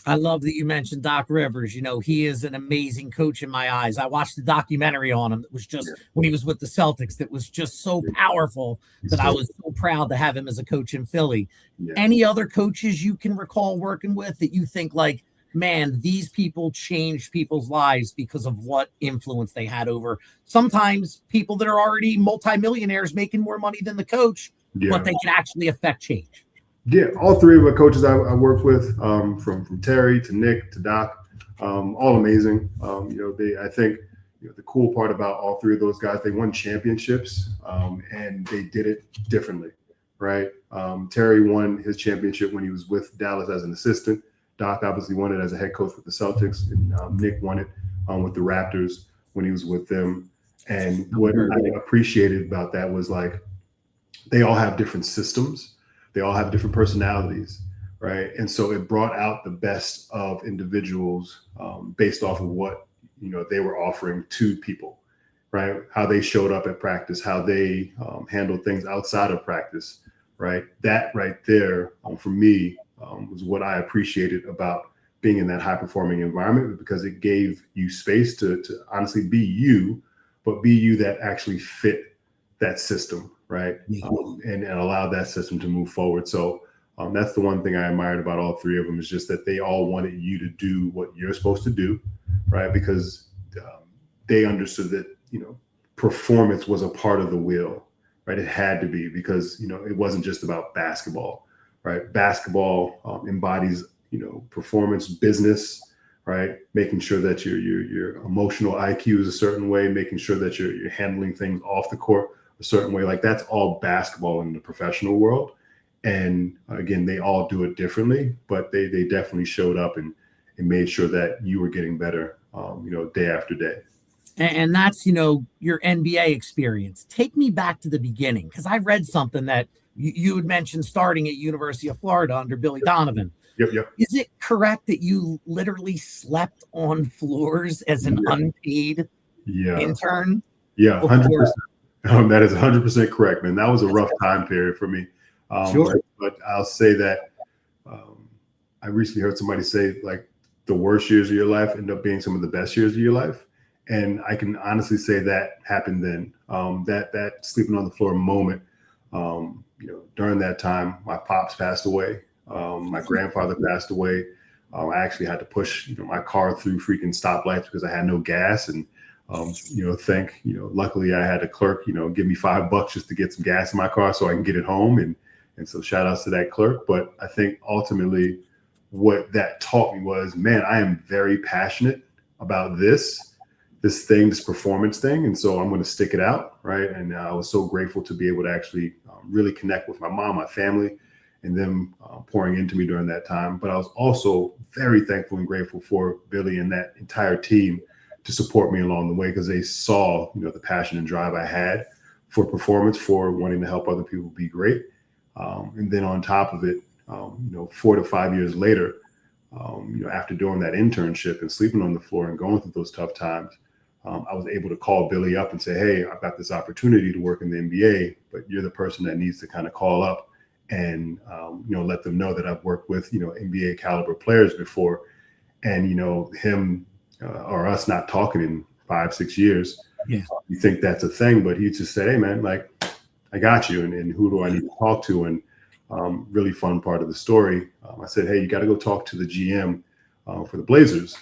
I love that you mentioned Doc Rivers. He is an amazing coach in my eyes. I watched the documentary on him that was just when he was with the Celtics, that was just so powerful that I was so proud to have him as a coach in Philly. Yeah. Any other coaches you can recall working with that you think like, man, these people changed people's lives because of what influence they had over sometimes people that are already multimillionaires making more money than the coach, but they can actually affect change? Yeah, all three of the coaches I worked with, from Terry to Nick to Doc, all amazing. I think the cool part about all three of those guys, they won championships, and they did it differently, right? Terry won his championship when he was with Dallas as an assistant. Doc obviously won it as a head coach with the Celtics, and Nick won it with the Raptors when he was with them. And what I appreciated about that was like, they all have different systems. They all have different personalities, right? And so it brought out the best of individuals based off of what, they were offering to people, right? How they showed up at practice, how they handled things outside of practice, right? That right there, for me, was what I appreciated about being in that high-performing environment, because it gave you space to honestly be you, but be you that actually fit that system, right? And allow that system to move forward. So that's the one thing I admired about all three of them, is just that they all wanted you to do what you're supposed to do, right? Because they understood that, performance was a part of the wheel, right? It had to be, because, it wasn't just about basketball, right? Basketball embodies, performance, business, right? Making sure that your emotional IQ is a certain way, making sure that you're handling things off the court a certain way. Like, that's all basketball in the professional world. And again, they all do it differently, but they definitely showed up and made sure that you were getting better, day after day. And that's, your NBA experience. Take me back to the beginning, because I read something that you had mentioned starting at University of Florida under Billy Donovan. Yep. Is it correct that you literally slept on floors as an unpaid intern? Yeah, 100%. That is 100% correct, man. That was a rough time period for me. Sure. But I'll say that I recently heard somebody say, like, the worst years of your life end up being some of the best years of your life. And I can honestly say that happened then. That sleeping on the floor moment, during that time, my pops passed away. My grandfather passed away. I actually had to push, my car through freaking stoplights because I had no gas. And luckily I had a clerk, give me $5 just to get some gas in my car so I can get it home. And so shout outs to that clerk. But I think ultimately what that taught me was, man, I am very passionate about this performance thing. And so I'm going to stick it out. Right. And I was so grateful to be able to actually really connect with my mom, my family, and them pouring into me during that time. But I was also very thankful and grateful for Billy and that entire team to support me along the way, because they saw, the passion and drive I had for performance, for wanting to help other people be great. And then on top of it, 4 to 5 years later, after doing that internship and sleeping on the floor and going through those tough times, I was able to call Billy up and say, hey, I've got this opportunity to work in the NBA, but you're the person that needs to kind of call up and, let them know that I've worked with, NBA caliber players before. And, him or us not talking in 5-6 years, you think that's a thing, but he just said, hey man, like, I got you. And who do I need to talk to? And really fun part of the story. I said, hey, you got to go talk to the GM for the Blazers.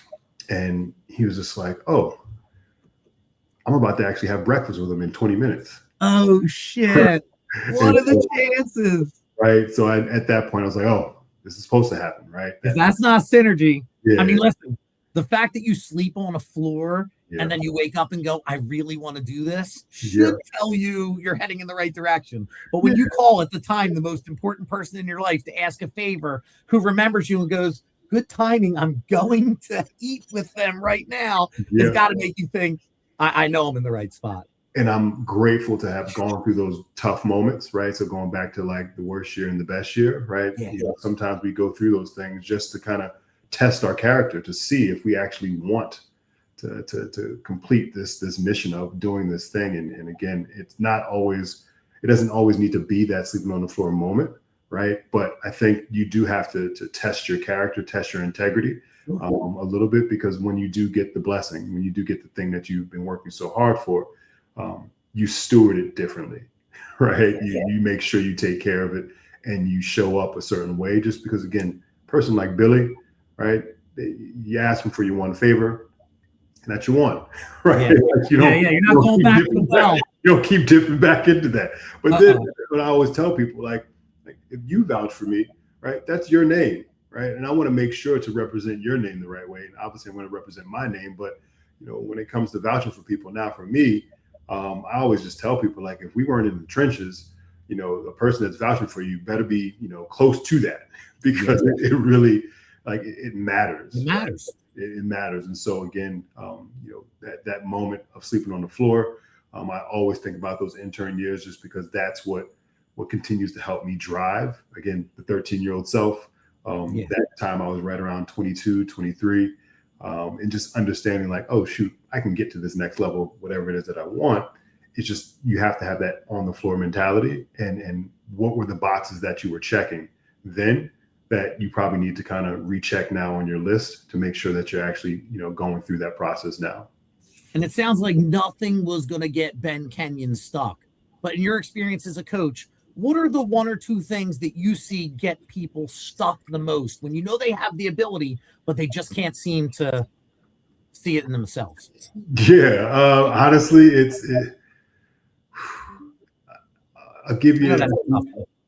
And he was just like, oh, I'm about to actually have breakfast with him in 20 minutes. Oh shit. What are the chances? Right. So at that point I was like, oh, this is supposed to happen. Right. If that's not synergy. Yeah. I mean, listen, the fact that you sleep on a floor and then you wake up and go, I really want to do this, should tell you you're heading in the right direction. But when you call at the time the most important person in your life to ask a favor, who remembers you and goes, good timing, I'm going to eat with them right now, it's got to make you think, I know I'm in the right spot. And I'm grateful to have gone through those tough moments, right? So going back to like the worst year and the best year, right? Sometimes we go through those things just to kind of test our character, to see if we actually want to complete this mission of doing this thing. And again, it doesn't always need to be that sleeping on the floor moment, right? But I think you do have to test your character, test your integrity a little bit, because when you do get the blessing, when you do get the thing that you've been working so hard for, you steward it differently, right? You make sure you take care of it and you show up a certain way, just because, again, a person like Billy, right? You ask him for your one favor, and that's your one, right? Like you're not going back to the well. You don't keep dipping back into that. But then what I always tell people, like if you vouch for me, right, that's your name, right? And I want to make sure to represent your name the right way. And obviously I want to represent my name, but when it comes to vouching for people, now for me, I always just tell people, like, if we weren't in the trenches, the person that's vouching for you better be, close to that, because it really, like, it matters. It matters. Right? It matters. And so again, that moment of sleeping on the floor, I always think about those intern years, just because that's what continues to help me drive. Again, the 13-year-old self, that time I was right around 22, 23. And just understanding, like, oh shoot, I can get to this next level, whatever it is that I want. It's just, you have to have that on the floor mentality, and what were the boxes that you were checking then that you probably need to kind of recheck now on your list to make sure that you're actually, going through that process now. And it sounds like nothing was going to get Ben Kenyon stuck. But in your experience as a coach, what are the one or two things that you see get people stuck the most when they have the ability, but they just can't seem to see it in themselves? Yeah, honestly, I'll give you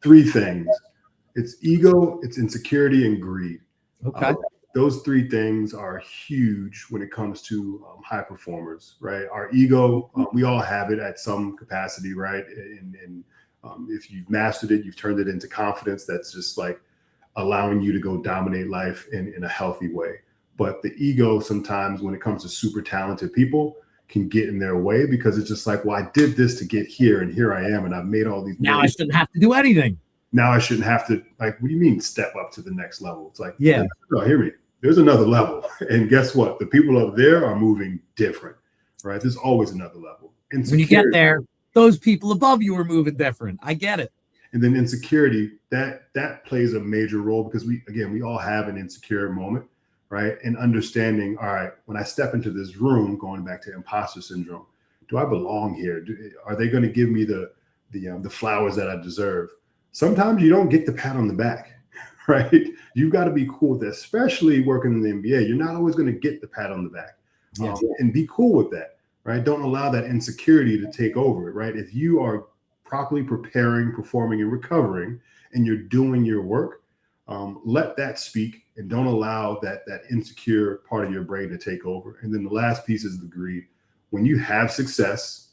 three things. It's ego, it's insecurity, and greed. Okay. Those three things are huge when it comes to high performers, right? Our ego, we all have it at some capacity, right? And if you've mastered it, you've turned it into confidence that's just like allowing you to go dominate life in a healthy way. But the ego, sometimes when it comes to super talented people, can get in their way, because it's just like, well, I did this to get here, and here I am, and I've made all these. Now I shouldn't have to do anything. Now I shouldn't have to, like, what do you mean step up to the next level? It's like, no, hear me. There's another level. And guess what? The people up there are moving different, right? There's always another level. When you get there, those people above you are moving different. I get it. And then insecurity, that plays a major role, because we all have an insecure moment, right? And understanding, all right, when I step into this room, going back to imposter syndrome, do I belong here? Are they going to give me the flowers that I deserve? Sometimes you don't get the pat on the back, right? You've got to be cool with that, especially working in the NBA. You're not always going to get the pat on the back, and be cool with that, right? Don't allow that insecurity to take over, right? If you are properly preparing, performing, and recovering, and you're doing your work, let that speak, and don't allow that insecure part of your brain to take over. And then the last piece is the greed. When you have success,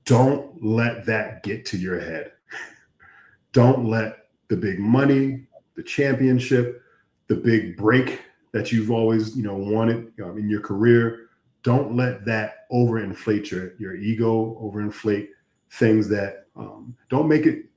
don't let that get to your head. Don't let the big money, the championship, the big break that you've always, wanted in your career, don't let that overinflate your ego, overinflate things that don't make it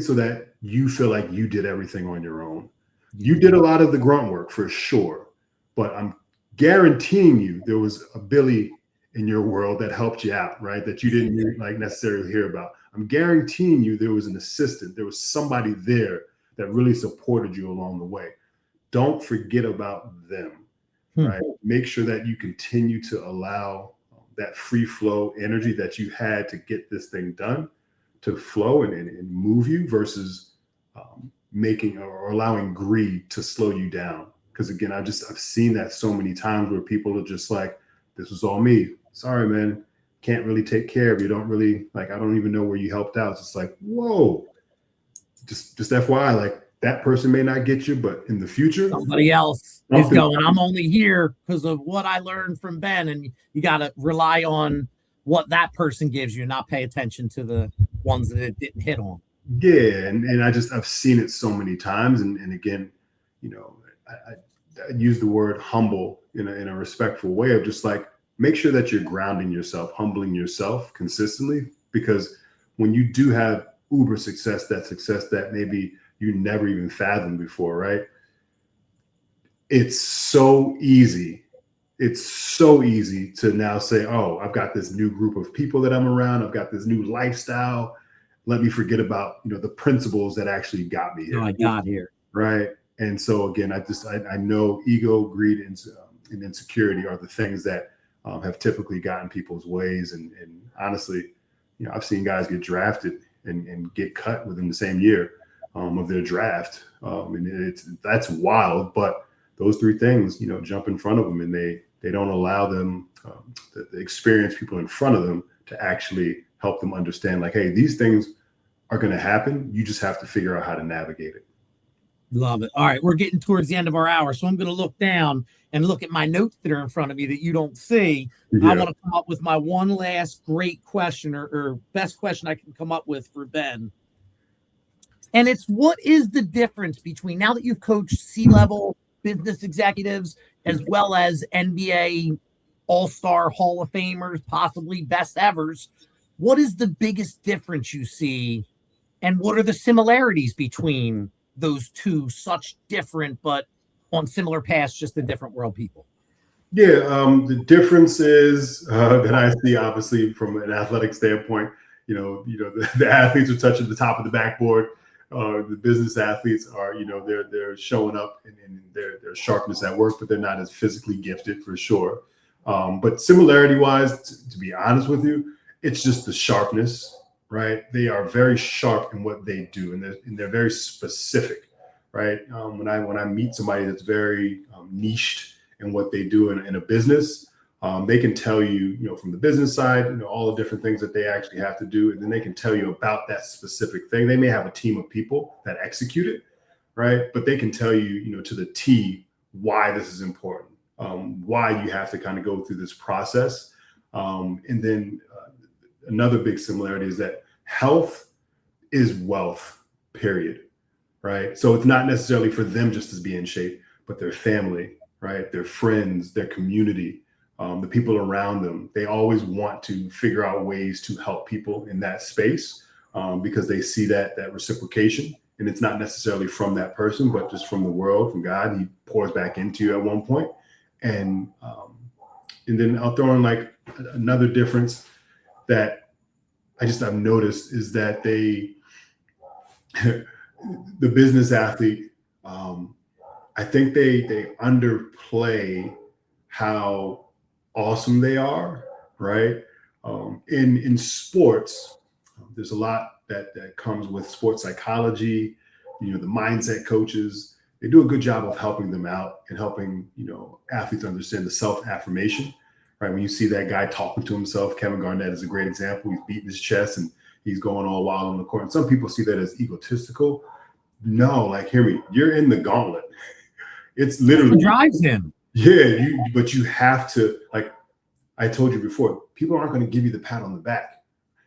so that you feel like you did everything on your own. You did a lot of the grunt work for sure, but I'm guaranteeing you there was a Billy in your world that helped you out, right? That you didn't necessarily hear about. I'm guaranteeing you there was an assistant. There was somebody there that really supported you along the way. Don't forget about them, right? Make sure that you continue to allow that free flow energy that you had to get this thing done to flow and move you, versus making or allowing greed to slow you down. Because again, I've seen that so many times where people are just like, this was all me. Sorry, man. Can't really take care of you. Don't really, I don't even know where you helped out. It's just like, whoa, just FYI, that person may not get you, but in the future, somebody else is going, I'm only here because of what I learned from Ben. And you got to rely on what that person gives you, not pay attention to the ones that it didn't hit on. Yeah. And I've seen it so many times. And again, I use the word humble in a respectful way of just like, make sure that you're grounding yourself, humbling yourself consistently, because when you do have uber success that maybe you never even fathomed before, right? It's so easy. It's so easy to now say, oh, I've got this new group of people that I'm around. I've got this new lifestyle. Let me forget about, the principles that actually got me here. I got here. Right. And so again, I know ego, greed, and insecurity are the things that have typically gotten people's ways. And honestly, I've seen guys get drafted and get cut within the same year of their draft. And that's wild. But those three things, jump in front of them, and they don't allow them, the experienced people in front of them, to actually help them understand, like, hey, these things are going to happen. You just have to figure out how to navigate it. Love it. All right, we're getting towards the end of our hour, so I'm going to look down and look at my notes that are in front of me that you don't see. Yeah. I want to come up with my one last great question or best question I can come up with for Ben. And it's, what is the difference between, now that you've coached C-level business executives as well as NBA All-Star Hall of Famers, possibly best evers, what is the biggest difference you see, and what are the similarities between those two, such different but on similar paths, just in different world people? Yeah, the difference is that I see, obviously, from an athletic standpoint, the athletes are touching the top of the backboard. The business athletes are, they're showing up in their sharpness at work, but they're not as physically gifted, for sure. But similarity-wise, to be honest with you, it's just the sharpness. Right, they are very sharp in what they do, and they're very specific. Right, when I meet somebody that's very niched in what they do in a business, they can tell you, from the business side, all the different things that they actually have to do, and then they can tell you about that specific thing. They may have a team of people that execute it, right, but they can tell you, to the T, why this is important, why you have to kind of go through this process, and then. Another big similarity is that health is wealth, period, right? So it's not necessarily for them just to be in shape, but their family, right? Their friends, their community, the people around them. They always want to figure out ways to help people in that space because they see that reciprocation. And it's not necessarily from that person, but just from the world, from God. He pours back into you at one point. And then I'll throw in like another difference that I've noticed is that the business athlete, I think they underplay how awesome they are, right? In sports, there's a lot that comes with sports psychology, the mindset coaches. They do a good job of helping them out and helping, athletes understand the self-affirmation. Right, when you see that guy talking to himself, Kevin Garnett is a great example. He's beating his chest and he's going all wild on the court. And some people see that as egotistical. No, like, hear me. You're in the gauntlet. It's literally what drives him. Yeah, but you have to, like I told you before, people aren't going to give you the pat on the back.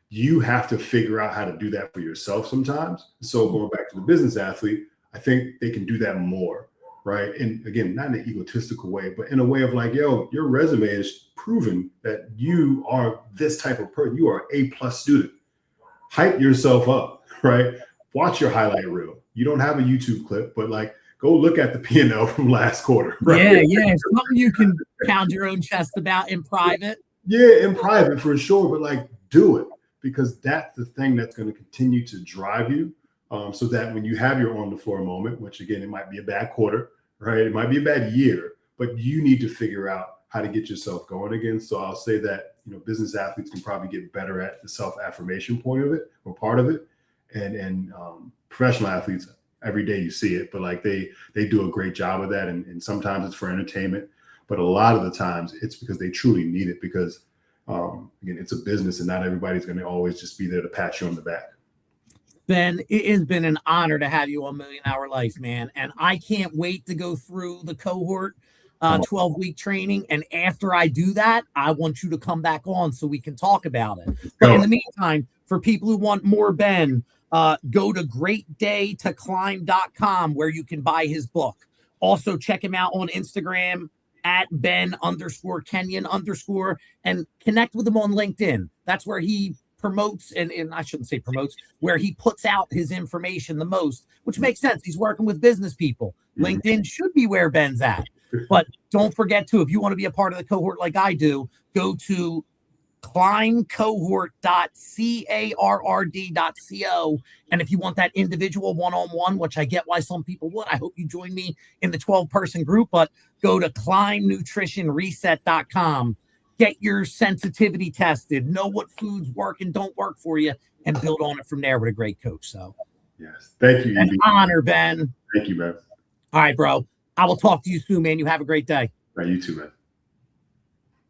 You have to figure out how to do that for yourself sometimes. So going back to the business athlete, I think they can do that more. Right. And again, not in an egotistical way, but in a way of like, yo, your resume is proven that you are this type of person. You are an A+ student. Hype yourself up. Right. Watch your highlight reel. You don't have a YouTube clip, but like, go look at the P&L from last quarter. Right? Yeah. Something you can pound your own chest about in private. Yeah, in private for sure. But like, do it, because that's the thing that's going to continue to drive you. So that when you have your on the floor moment, which again, it might be a bad quarter, right? It might be a bad year, but you need to figure out how to get yourself going again. So I'll say that, business athletes can probably get better at the self-affirmation point of it, or part of it. And professional athletes, every day you see it, but like they do a great job of that. And sometimes it's for entertainment, but a lot of the times it's because they truly need it, because again, it's a business and not everybody's going to always just be there to pat you on the back. Ben, it has been an honor to have you on Million Hour Life, man. And I can't wait to go through the cohort 12-week training. And after I do that, I want you to come back on so we can talk about it. But in the meantime, for people who want more Ben, go to greatdaytoclimb.com where you can buy his book. Also, check him out on Instagram at Ben_Kenyon_ and connect with him on LinkedIn. That's where he promotes, and I shouldn't say promotes, where he puts out his information the most, which makes sense. He's working with business people. LinkedIn should be where Ben's at. But don't forget to, if you want to be a part of the cohort like I do, go to climbcohort.carrd.co. And if you want that individual one-on-one, which I get why some people would, I hope you join me in the 12-person group, but go to climbnutritionreset.com. Get your sensitivity tested, know what foods work and don't work for you, and build on it from there with a great coach. So, yes, thank you. An honor, Ben. Thank you, man. All right, bro. I will talk to you soon, man. You have a great day. Right, you too, man.